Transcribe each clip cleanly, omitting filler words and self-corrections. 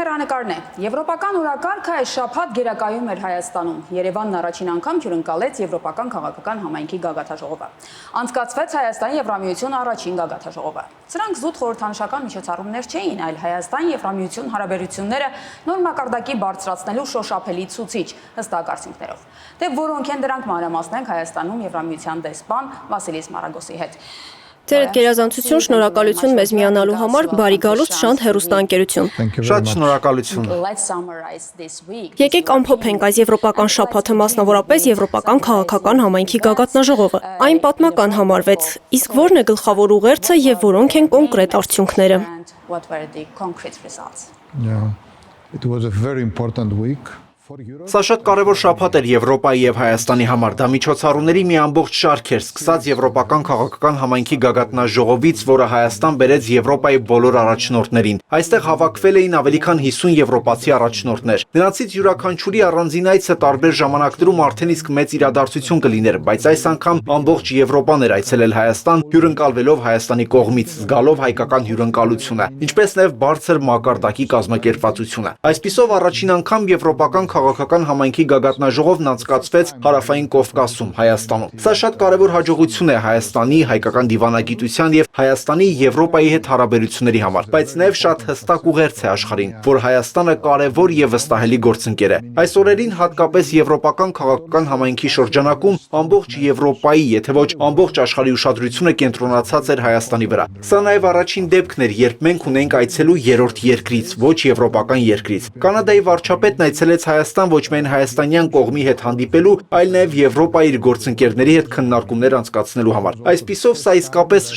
Հեռանկարն է։ Եվրոպական օրակարգը այս շաբաթ գերակայում էր Հայաստանում։ Երևանն առաջին անգամ հյուրընկալեց Եվրոպական քաղաքական համայնքի գագաթաժողովը։ Անցկացվեց Հայաստանի Եվրամիություն առաջին գագաթաժողովը։ Սրանք զուտ խորհրդանշական միջոցառումներ չէին, այլ Հայաստան-Եվրամիություն հարաբերությունները նոր մակարդակի բարձրացնելու շոշափելի ցուցիչ, հստակ արդյունքներով։ Դե որոնք են դրանք մանրամասնենք Հայաստանում Եվրամիության դեսպան Վասիլիս Մարագոսի հետ։ Ձեր գերազանցություն, շնորհակալություն մեզ միանալու համար, բարի գալուստ Շանթ հեռուստաընկերություն։ Շատ շնորհակալություն։ Եկեք ամփոփենք այս եվրոպական շաբաթը, մասնավորապես Եվրոպական քաղաքական համայնքի գագաթնաժողովը։ Այն պատմական համարվեց, իսկ ո՞րն է գլխավոր ուղերձը եւ որոնք են կոնկրետ արդյունքները։ It was a very important week. Սա շատ կարևոր շաբաթ էր Եվրոպայի եւ Հայաստանի համար։ Դա միջոցառումների մի ամբողջ շարք էր, սկսած Եվրոպական քաղաքական համայնքի գագաթնաժողովից, որը Հայաստան բերեց Եվրոպայի բոլոր առաջնորդներին։ Այստեղ հավաքվել էին ավելի քան 50 եվրոպացի առաջնորդներ։ Նրանցից յուրաքանչյուրի առանձին այցը տարբեր ժամանակներում արդեն իսկ մեծ իրադարձություն կլիներ, բայց այս անգամ ամբողջ Եվրոպան էր այցելել Հայաստան, հյուրընկալվելով Հայաստանի կողմից, զգալով հայկական հյուրընկալությունը, ինչպես նաև բարձր մակարդակի կազմակերպվածությունը։ Այսպիսով առաջին անգամ Եվրոպական քաղաքական համայնքի գագաթնաժողովն անցկացվեց Հարավային Կովկասում, Հայաստանում։ Սա շատ կարևոր հաջողություն է Հայաստանի հայկական դիվանագիտության եւ Հայաստանի Եվրոպայի հետ հարաբերությունների համար, բայց նաեւ շատ հստակ ուղերձ է աշխարհին, որ Հայաստանը կարևոր եւ վստահելի գործընկեր է։ Այս օրերին հատկապես Եվրոպական քաղաքական համայնքի շրջանակում ամբողջ Եվրոպայի, եթե ոչ ամբողջ աշխարհի ուշադրությունը կենտրոնացած էր Հայաստանի վրա։ Սա նաեւ առաջին դեպքն էր, երբ մենք ունենք այցելու երրորդ երկրից, ոչ եվրոպական երկրից։ Կանադայի վարչապետն այցելեց Հայաստան ոչ միայն հայաստանյան կողմի հետ հանդիպելու, այլ նաև Եվրոպայի իր գործընկերների հետ քննարկումներ անցկացնելու համար։ Այսպիսով սա իսկապես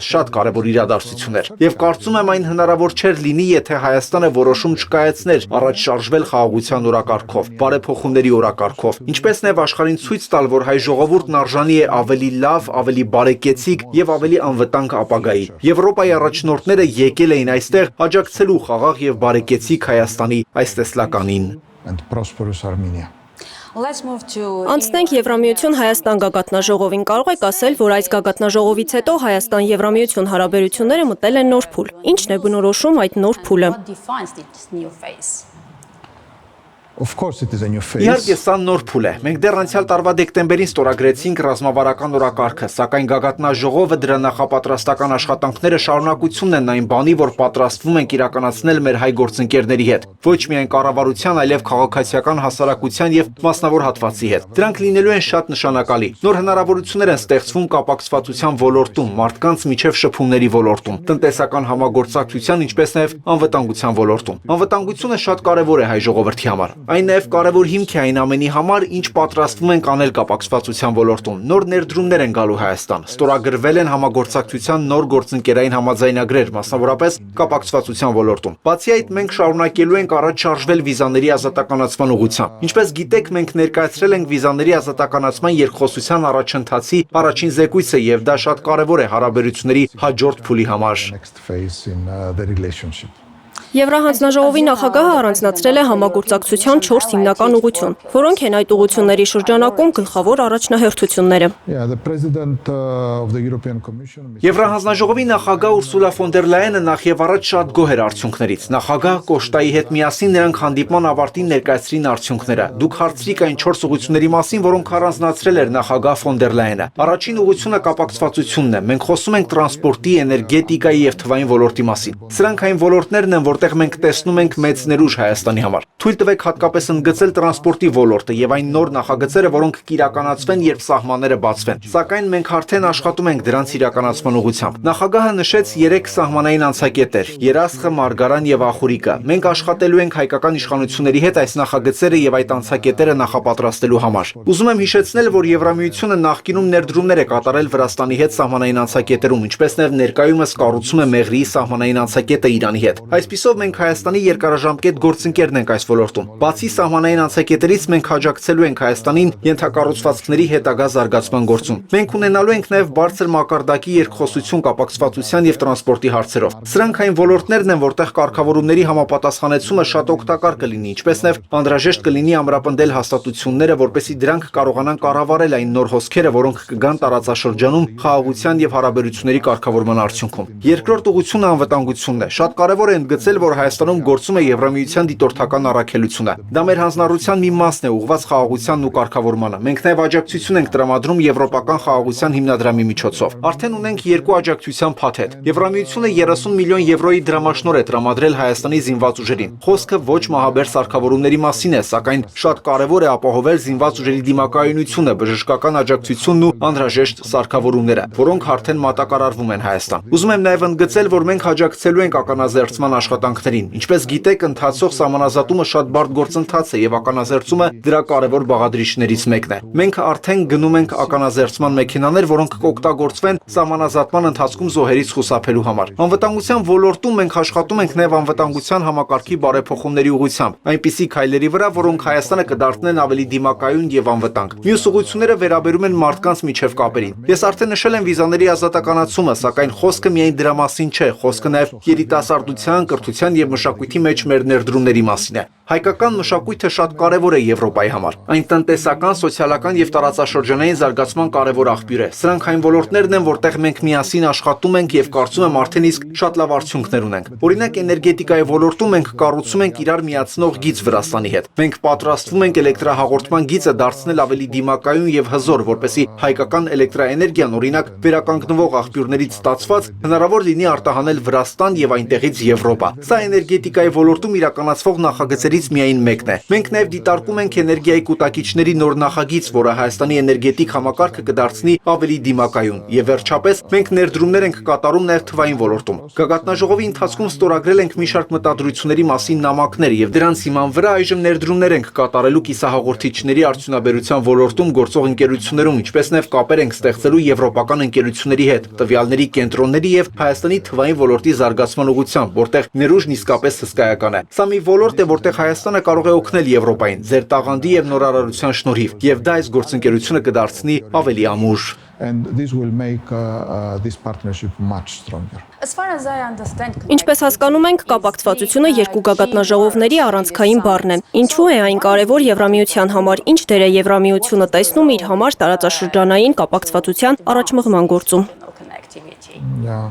շատ կարևոր իրադարձություն էր։ Եվ կարծում եմ այն հնարավոր չէր լինի, եթե Հայաստանը որոշում չկայացներ առաջ շարժվել խաղաղության օրակարգով, բարեփոխումների օրակարգով, ինչպես նաև աշխարհին ցույց տալ, որ հայ ժողովուրդն արժանի է ավելի լավ, ավելի բարեկեցիկ եւ ավելի անվտանգ ապագայի։ Եվրոպայի առաջնորդները եկել էին այստեղ աջակցելու խաղաղ եւ բարեկեցիկ Հայաստանի այս տեսլականին։ And prosperous Armenia. Անցնենք Եվրամիություն Հայաստան գագաթնաժողովին, կարող եք ասել, որ այս գագաթնաժողովից հետո Հայաստան-Եվրամիություն հարաբերությունները մտել են նոր փուլ։ Ինչն է բնորոշում այդ նոր փուլը։ Of course it is a new phase. Իհարկե սա նոր փուլ է։ Մենք դեռ անցյալ տարվա դեկտեմբերին ստորագրեցինք ռազմավարական օրակարգը, սակայն գագաթնաժողովը դրա նախապատրաստական աշխատանքները շարունակությունն են այն բանի, որ պատրաստվում ենք իրականացնել մեր հայ գործընկերների հետ, ոչ միայն կառավարության, այլև քաղաքացիական հասարակության եւ մասնավոր հատվածի հետ։ Դրանք լինելու են շատ նշանակալի։ Նոր հնարավորություններ են ստեղծվում կապակցվածության ոլորտում, մարդկանց միջև շփումների ոլորտում, տնտեսական համագործակցության, ինչպես նաեւ անվտանգության ոլորտում։ Անվտանգությունը շատ կարեւոր է հայ ժողովրդի համար։ Այն նաև կարևոր հիմք է այն ամենի համար, ինչ պատրաստվում ենք անել կապակցվածության ոլորտում։ Նոր ներդրումներ են գալու Հայաստան։ Ստորագրվել են համագործակցության նոր գործընկերային համաձայնագրեր, մասնավորապես կապակցվածության ոլորտում։ Բացի այդ, մենք շարունակելու ենք առաջ շարժվել վիզաների ազատականացման ուղղությամբ։ Ինչպես գիտեք, մենք ներկայացրել ենք վիզաների ազատականացման երկխոսության առաջընթացի առաջին զեկույցը, եւ դա շատ կարևոր է հարաբերությունների հաջորդ փուլի համար։ Next phase in the relationship. Եվրահանձնաժողովի նախագահը առանձնացրել է համագործակցության 4 հիմնական ուղղություն, որոնք են այդ ուղղությունների շրջանակում գլխավոր առաջնահերթությունները։ The president of the European Commission. Եվրահանձնաժողովի նախագահ Ուրսուլա ֆոն դեր Լայենը նախևառաջ շատ գոհ էր արդյունքներից։ Նախագահ Կոշտայի հետ միասին նրանք հանդիպման ավարտին ներկայացրին արդյունքները։ Դուք հարցրիք այն 4 ուղղությունների մասին, որոնք առանձնացրել էր նախագահ ֆոն դեր Լայենը։ Առաջին ուղղությունը կապակցվածությունն է։ Մենք խոսում ենք տրանսպորտի, էներգետիկայի եւ թվային ոլորտի մասին։ Սրանք այն ոլորտներն են, որտեղ մենք տեսնում ենք մեծ ներուժ Հայաստանի համար։ Թույլ տվեք հատկապես ընդգծել տրանսպորտի ոլորտը եւ այն նոր նախագծերը, որոնք կիրականացվեն, երբ սահմանները բացվեն։ Սակայն մենք արդեն աշխատում ենք դրանց իրականացման ուղղությամբ։ Նախագահը նշեց 3 սահմանային անցակետեր՝ Երասխը, Մարգարան եւ Ախուրիկը։ Մենք աշխատելու ենք հայկական իշխանությունների հետ այս նախագծերը եւ այդ անցակետերը նախապատրաստելու համար։ Ուզում եմ հիշեցնել, որ Եվրամիությունը նախկինում ներդրումներ է կատարել Վրաստանի հետ սահմանային անցակետերում, ինչպես նաեւ ներկայումս կառուցում է Մեղրիի սահմանային անցակետը Իրանի հետ։ Այսպիսով մենք Հայաստանի երկարաժամկետ գործընկերն ենք այս ոլորտում։ Բացի սահմանային անցակետերից մենք աջակցելու ենք Հայաստանին ենթակառուցվածքների հետագա զարգացման գործում։ Մենք ունենալու ենք նաև բարձր մակարդակի երկխոսություն կապակցվածության եւ տրանսպորտի հարցերով։ Սրանք այն ոլորտներն են, որտեղ կարգավորումների համապատասխանեցումը շատ օգտակար կլինի, ինչպես նաև անհրաժեշտ կլինի ամրապնդել հաստատությունները, որպեսզի դրանք կարողանան կառավարել այն նոր հոսքերը, որոնք կգան տարածաշրջանում խաղաղության եւ հարաբերությունների կարգավորման արդյունքում։ Երկրորդ ուղղությունը անվտանգությունն է։ Շատ կարևոր է ընդգծել, որ Հայաստանում գործում է Եվրամիության դիտորդական առաքելությունը։ Դա մեր հանձնառության մի մասն է ուղղված խաղաղությանն ու կարգավորմանը։ Մենք նաև աջակցություն ենք տրամադրում Եվրոպական խաղաղության հիմնադրամի միջոցով։ Արդեն ունենք 2 աջակցության փաթեթ։ Եվրամիությունը 30 միլիոն եվրոյի դրամաշնոր է տրամադրել Հայաստանի զինված ուժերին։ Խոսքը ոչ մահաբեր սարքավորումների մասին է, սակայն շատ կարևոր է ապահովել զինված ուժերի դիմակայունությունը, բժշկական աջակցությունն ու անհրաժեշտ սարքավորումները, որոնք արդեն մատակարարվում են Հայաստան։ Ուզում եմ նաև ընդգծել, որ մենք աջակցելու ենք ականազերծման աշխատանքներին։ Ինչպես գիտեք, ընթացող սահմանազատումը շատ բարդ գործընթաց է եւ ականազերծումը դրա կարևոր բաղադրիչներից մեկն է։ Մենք արդեն գնում ենք ականազերծման մեքենաներ, որոնք կօգտագործվեն սահմանազատման ընթացքում զոհերից խուսափելու համար։ Անվտանգության ոլորտում մենք աշխատում ենք նաև անվտանգության համակարգի բարեփոխումների ուղղությամբ, այնպիսի քայլերի վրա, որոնք Հայաստանը կդարձնեն ավելի դիմակայուն եւ անվտանգ։ Մյուս ուղղությունները վերաբերում են մարդկանց միջև կապերին։ Ես արդեն նշել եմ վիզաների ազատականացումը, սակայն խոսքը միայն դրա մասին չէ, խոսքը նաև երիտասարդության, կրթության եւ մշակույթի մեջ մեր ներդրումների մասին է։ Հայկական մշակույթը շատ կարևոր է Եվրոպայի համար։ Այն տնտեսական, սոցիալական եւ տարածաշրջանային զարգացման կարևոր աղբյուր է։ Սրանք այն ոլորտներն են, որտեղ մենք միասին աշխատում ենք եւ կարծում եմ արդեն իսկ շատ լավ արդյունքներ ունենք։ Օրինակ, էներգետիկայի ոլորտում մենք կառուցում ենք իրար միացնող գիծ Վրաստանի հետ։ Մենք պատրաստվում ենք էլեկտրահաղորդման գիծը դարձնել ավելի դիմակայուն եւ հզոր, որպեսզի հայկական էլեկտրաէներգիան, օրինակ, վերականգնվող աղբյուրներից ստացված, հնարավոր լինի արտահանել Վրաստան եւ այնտեղից Եվրոպա։ Սա էներգետիկայի ոլորտում իրականացվող նախագծերից միայն մեկն է։ Մենք նաև դիտարկում ենք էներգիայի կուտակիչների նոր նախագիծ, որը Հայաստանի էներգետիկ համակարգը կդարձնի ավելի դիմակայուն։ Եվ վերջապես, մենք ներդրումներ ենք կատարում նաև թվային ոլորտում։ Գագաթնաժողովի ընթացքում ստորագրել ենք մի շարք մտադրությունների մասին նամակներ եւ դրանց հիման վրա այժմ ներդրումներ ենք կատարելու կիսահաղորդիչների արդյունաբերության ոլորտում գործող ընկերություններում, ինչպես նաև կապեր ենք ստեղծելու եվրոպական ընկերությունների հետ, տվյալների կենտրոնների եւ Հայաստանի թվային ոլորտի զարգացման ուղղությամբ, որտեղ ներուժն իսկապես հսկայական է։ Սա մի ոլորտ է, որտեղ Հայաստանը կարող է օգնել Եվրոպային ձեր տաղանդի եւ նորարարության շնորհիվ, եւ դա այս գործընկերությունը կդարձնի ավելի ամուր։ And this will make this partnership much stronger. As far as I understand, Ինչպես հասկանում ենք, կապակցվածությունը երկու գագաթնաժողովների առանցքային բառն են։ Ինչու է այն կարևոր Եվրամիության համար, ինչ դեր է Եվրամիությունը տեսնում իր համար տարածաշրջանային կապակցվածության առաջմղման գործում։ connectivity. Yeah.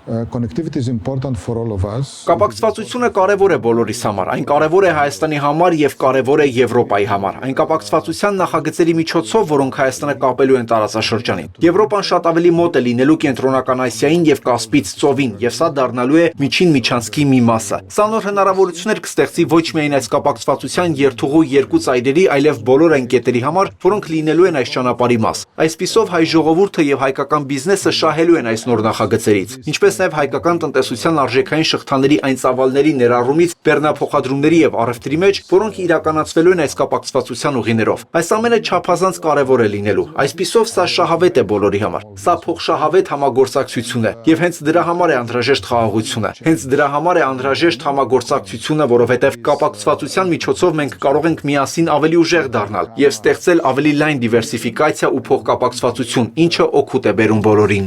Connectivity is important for all of us. Կապակցվածությունը կարևոր է բոլորիս համար, այն կարևոր է Հայաստանի համար եւ կարևոր է Եվրոպայի համար։ Այն կապակցվածության նախագծերի միջոցով, որոնք Հայաստանը կապելու են տարածաշրջանին։ Եվրոպան շատ ավելի մոտ է լինելու կենտրոնական Ասիային եւ Կասպից ծովին, եւ սա դառնալու է միջին միջանցքի մի մասը։ Սա նոր հնարավորություններ կստեղծի ոչ միայն այս կապակցվածության երթուղու երկու ծայրերի, այլև բոլոր այն կետերի համար, որոնք լինելու են այս ճանապարհի մաս։ Այսպիսով հայ ժողովուրդը եւ հայկական բիզնեսը շահելու են այս նոր նախագծերից։ Ինչպես նաև հայկական տնտեսության արժեքային շղթաների այն ծավալների ներառումից բեռնափոխադրումների եւ առևտրի մեջ, որոնք իրականացվելու են այս կապակցվածության ուղիներով։ Այս ամենը չափազանց կարևոր է լինելու։ Այսպիսով սա շահավետ է բոլորի համար։ Սա փոխշահավետ համագործակցություն է եւ հենց դրա համար է անհրաժեշտ խաղաղությունը։ Հենց դրա համար է անհրաժեշտ համագործակցությունը, որովհետեւ կապակցվածության միջոցով մենք կարող ենք միասին ավելի ուժեղ դառնալ եւ ստեղծել ավելի լայն դիվերսիֆիկացիա ու փոխկապակցվածություն, ինչը օգուտ է բերում բոլորին։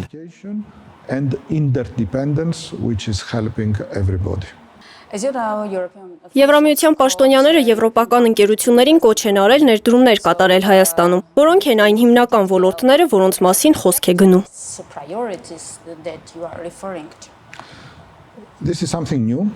And interdependence, which is helping everybody. As you know, European Եվրամիության պաշտոնյաները եվրոպական ընկերություններին կոչ են արել ներդրումներ կատարել Հայաստանում, որոնք են այն հիմնական ոլորտները, որոնց մասին խոսք է գնում։ priorities that you are referring to. This is something new.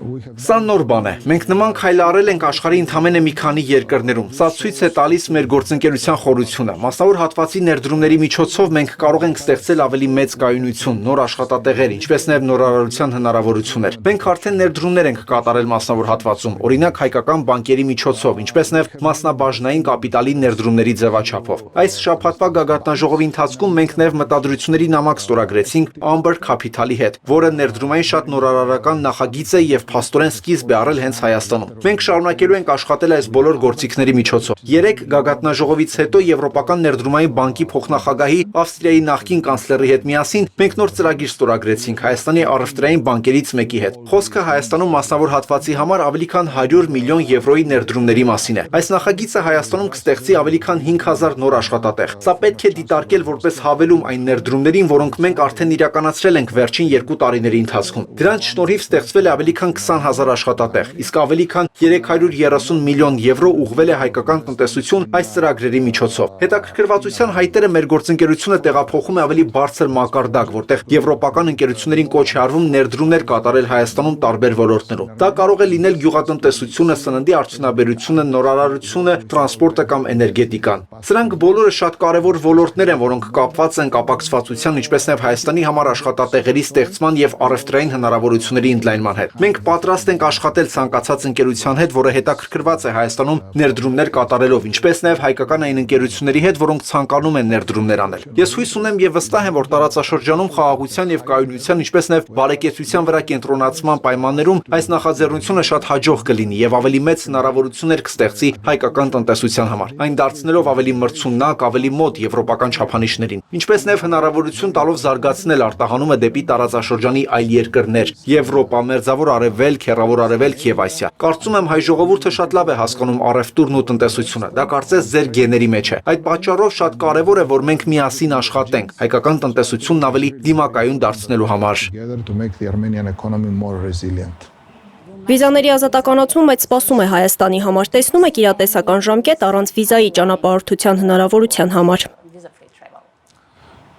Սա նոր բան է։ Մենք նման քայլ արել ենք աշխարհի ընդամենը մի քանի երկրներում։ Սա ցույց է տալիս մեր գործընկերության խորությունը։ Մասնավոր հատվածի ներդրումների միջոցով մենք կարող ենք ստեղծել ավելի մեծ կայունություն, նոր աշխատատեղեր, ինչպես նաև նորարարության հնարավորություններ։ Մենք արդեն ներդրումներ ենք կատարել մասնավոր հատվածում, օրինակ հայկական բանկերի միջոցով, ինչպես նաև մասնաբաժնային կապիտալի ներդրումների ձևաչափով։ Այս շաբաթվա գագաթնաժողովի ընթացքում մենք նաև մտադրությունների նամակ ստորագրեցինք Amber Capital-ի հետ, որը ներդրումային շատ նորարարական նախագիծ է եւ փաստորեն սկիզբ է առել հենց Հայաստանում։ Մենք շարունակելու ենք աշխատել այս բոլոր գործիքների միջոցով։ Երեք գագաթնաժողովից հետո Եվրոպական ներդրումային բանկի փոխնախագահի Ավստրիայի նախկին կանցլերի հետ միասին մենք նոր ծրագիր ստորագրեցինք Հայաստանի առևտրային բանկերից մեկի հետ։ Խոսքը Հայաստանում մասնավոր հատվածի համար ավելի քան 100 միլիոն եվրոյի ներդրումների մասին է։ Այս նախագիծը Հայաստանում կստեղծի ավելի քան 5000 նոր աշխատատեղ։ Սա պետք է դիտարկել որպես հավելում այն ներդրումներին, որոնք մենք արդեն իրականացրել ենք վերջին 2 տարիների ընթացքում։ Դրանց շնորհիվ ստեղծվել է ավելի քան 20,000 աշխատատեղ, իսկ ավելի քան 330 միլիոն եվրո ուղղվել է հայկական տնտեսություն այս ծրագրերի միջոցով։ Հետաքրքրվածության հայտերը մեր գործընկերությունը տեղափոխում է ավելի բարձր մակարդակ, որտեղ եվրոպական ընկերություններին կոչ է արվում ներդրումներ կատարել Հայաստանում տարբեր ոլորտներում։ Դա կարող է լինել գյուղատնտեսությունը, սննդի արդյունաբերությունը, նորարարությունը, տրանսպորտը կամ էներգետիկան։ Սրանք բոլորը շատ կարևոր ոլորտներ են, որոնք կապված են կապակցվածության, ինչպես նաև Հայաստանի համար աշխատատեղերի ստեղծման եւ առևտրային հնարավորությունների ընդլայնման հետ։ Մենք պատրաստ ենք աշխատել ցանկացած ընկերության հետ, որը հետաքրքրված է Հայաստանում ներդրումներ կատարելով, ինչպես նաև հայկական այն ընկերությունների հետ, որոնք ցանկանում են ներդրումներ անել։ Ես հույս ունեմ եւ վստահ եմ, որ տարածաշրջանում խաղաղության եւ կայունության, ինչպես նաև բարեկեցության վրա կենտրոնացման պայմաններում այս նախաձեռնությունը շատ հաջող կլինի եւ ավելի մեծ հնարավորություններ կստեղծի հայկական տնտեսության համար, այն դարձնելով ավելի մրցունակ, ավելի մոտ եվրոպական չափանիշներին, ինչպես նաև հնարավորություն տալով զարգացնել արտահանումը դեպի տարածաշրջանի այլ երկրներ՝ Եվրոպա, Մերձավոր Արևելք, Հեռավոր Արևելք եւ Ասիա։ Կարծում եմ հայ ժողովուրդը շատ լավ է հասկանում առևտուրն ու տնտեսությունը։ Դա կարծես ձեր գեների մեջ է։ Այդ պատճառով շատ կարևոր է, որ մենք միասին աշխատենք հայկական տնտեսությունն ավելի դիմակայուն դարձնելու համար։ Վիզաների ազատականացումը մեծ սպասում է Հայաստանի համար։ Տեսնում եք իրատեսական ժամկետ առանց վիզայի ճանապարհորդության հնարավորության համար։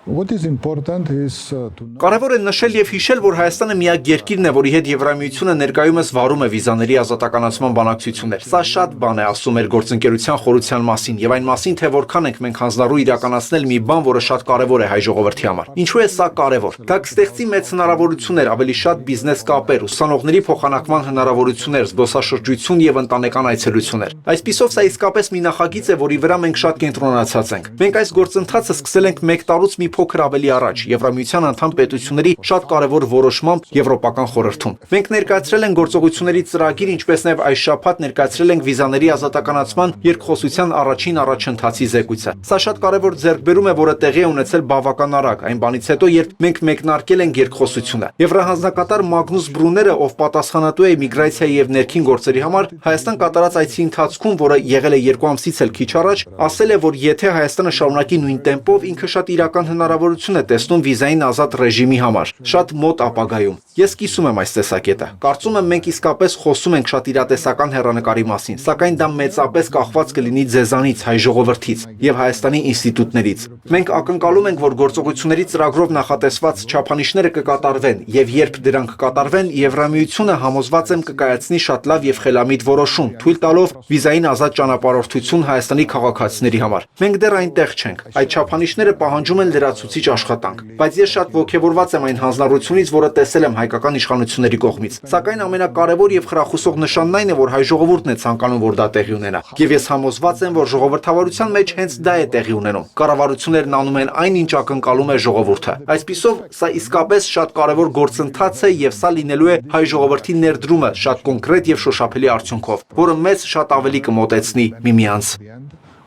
Կարևոր է նշել եւ հիշել, որ Հայաստանը միակ երկիրն է, որի հետ Եվրամիությունը ներկայումս վարում է վիզաների ազատականացման բանակցություններ։ Սա շատ բան է ասում մեր գործընկերության խորության մասին եւ այն մասին, թե որքան ենք մենք հանձնառու իրականացնել մի բան, որը շատ կարևոր է հայ ժողովրդի համար։ Ինչու է սա կարևոր։ Դա կստեղծի մեծ հնարավորություններ, ավելի շատ բիզնես կապեր, ուսանողների փոխանակման հնարավորություններ, զբոսաշրջություն եւ ընտանեկան այցելություններ։ Այսպիսով սա իսկապես մի նախագիծ է, որի վրա մենք շատ կենտրոնացած ենք։ Մենք այս գործընթացը սկսել ենք 1 տարուց մի փոքր ավելի առաջ Եվրամիության անդամ պետությունների շատ կարևոր որոշմամբ Եվրոպական խորհրդում։ Մենք ներկայացրել ենք գործողությունների ծրագիր, ինչպես նաև այս շաբաթ ներկայացրել ենք վիզաների ազատականացման երկխոսության առաջին առաջընթացի զեկույցը։ Սա շատ կարևոր ձեռքբերում է, որը տեղի է ունեցել բավական արագ, այն բանից հետո, երբ մենք մեկնարկել ենք երկխոսությունը։ Եվրահանձնակատար Մագնուս Բրուները, ով պատասխանատու է միգրացիայի եւ ներքին գործերի համար, Հայաստան կատարած այցի ընթացքում, որը եղել է 2 ամսից էլ քիչ առաջ, ասել է, որ եթե Հայաստանը շարունակի նույն տեմպով, ինքը շատ իրական հնարավորություն է տեսնում վիզային ազատ ռեժիմի համար, շատ մոտ ապագայում։ Ես կիսում եմ այս տեսակետը։ Կարծում եմ մենք իսկապես խոսում ենք շատ իրատեսական հեռանկարի մասին, սակայն դա մեծապես կախված կլինի ձեզանից, հայ ժողովրդից եւ Հայաստանի ինստիտուտներից։ Մենք ակնկալում ենք, որ գործողությունների ծրագրով նախատեսված չափանիշները կկատարվեն եւ երբ դրանք կկատարվեն, Եվրամիությունը համոզված եմ կկայացնի շատ լավ եւ խելամիտ որոշում, թույլ տալով վիզային ազատ ճանապարհորդություն Հայաստանի քաղաքացիների համար։ Մենք դեռ այնտեղ չենք։ Այդ չափանիշները պահանջում են լրացուցիչ աշխատանք, բայց ես շատ ողջևորված եմ այն հանձնառությունից, որը տեսել եմ հայկական իշխանությունների կողմից։ Սակայն ամենակարևոր եւ խրախուսող նշանն այն է, որ հայ ժողովուրդն է ցանկանում, որ դա տեղի ունենա։ Եվ ես համոզված եմ, որ ժողովրդավարության մեջ հենց դա է տեղի ունենում։ Կառավարություններն անում են այն, ինչ ակնկալում է ժողովուրդը։ Այսպիսով, սա իսկապես շատ կարևոր գործընթաց է եւ սա լինելու է հայ ժողովրդի ներդրումը շատ կոնկրետ եւ շոշափելի արդյունքով, որը մեզ շատ ավելի կմոտեցնի միմյանց։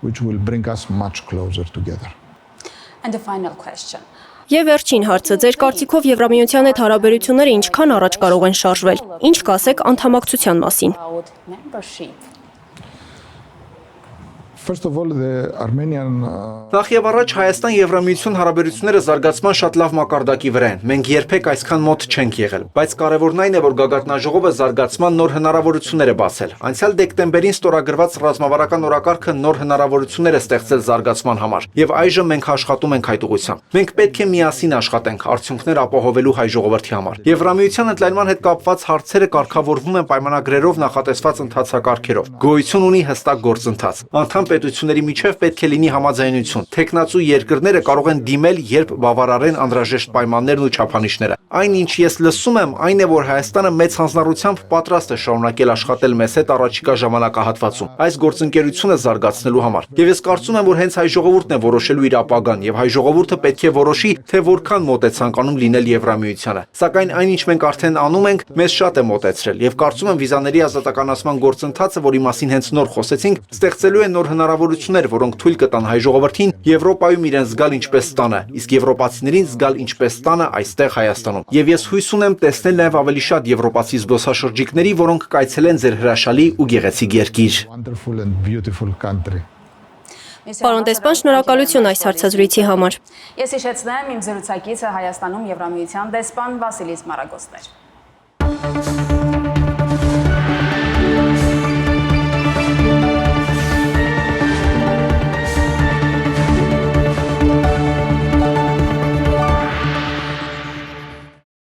Which will bring us much closer together. And the final question. Եվ վերջին հարցը, ձեր կարծիքով Եվրամիության հետ հարաբերությունները ինչքան առաջ կարող են շարժվել։ Ինչ կասեք անդամակցության մասին։ First of all, the Armenian Նախ եւ առաջ Հայաստան Եվրամիություն հարաբերությունները զարգացման շատ լավ մակարդակի վրա են։ Մենք երբեք այսքան մոտ չենք եղել, բայց կարևորն այն է, որ գագաթնաժողովը զարգացման նոր հնարավորություններ է բացել։ Անցյալ դեկտեմբերին ստորագրված ռազմավարական օրակարգը նոր հնարավորություններ է ստեղծել զարգացման համար, եւ այժմ մենք աշխատում ենք այդ ուղղությամբ։ Մենք պետք է միասին աշխատենք արդյունքներ ապահովելու հայ ժողովրդի համար։ Եվրամիության ընդլայնման հետ կապված հարցերը կարգավորվում են պայմանագրերով նախատեսված ընթացակարգերով։ Գոյություն ունի հստակ գործընթաց։ Անդամ պետությունների միջև պետք է լինի համաձայնություն։ Տեխնացու երկրները կարող են դիմել, երբ բավարարեն անհրաժեշտ պայմաններն ու չափանիշները։ Այն, ինչ ես լսում եմ, այն է, որ Հայաստանը մեծ հանձնառությամբ պատրաստ է շարունակել աշխատել մեզ հետ առաջիկա ժամանակահատվածում այս գործընկերությունը զարգացնելու համար։ Եվ ես կարծում եմ, որ հենց հայ ժողովուրդն է որոշելու իր ապագան, եւ հայ ժողովուրդը պետք է որոշի, թե որքան մոտ է ցանկանում լինել Եվրամիությանը։ Սակայն այն, ինչ մենք արդեն անում ենք, մեզ շատ է մոտեցրել, եւ կարծում եմ վիզաների ազատականացման գործընթացը, որի մասին հենց նոր խոսեցինք, ստեղծելու է նոր հնարավորություններ, որոնք թույլ կտան հայ ժողովրդին Եվրոպայում իրեն զգալ ինչպես տանը, իսկ եվրոպացիներին զգալ ինչպես տանը այստեղ Հայաստանում։ Եվ ես հույս ունեմ տեսնել նաև ավելի շատ եվրոպացի զբոսաշրջիկների, որոնք կայցելեն ձեր հրաշալի ու գեղեցիկ երկիր։ wonderful and beautiful country. Պարոն դեսպան, շնորհակալություն այս հարցազրույցի համար։ Ես հիշեցնեմ իմ զրուցակիցը Հայաստանում Եվրամիության դեսպան Վասիլիս Մարագոսն էր։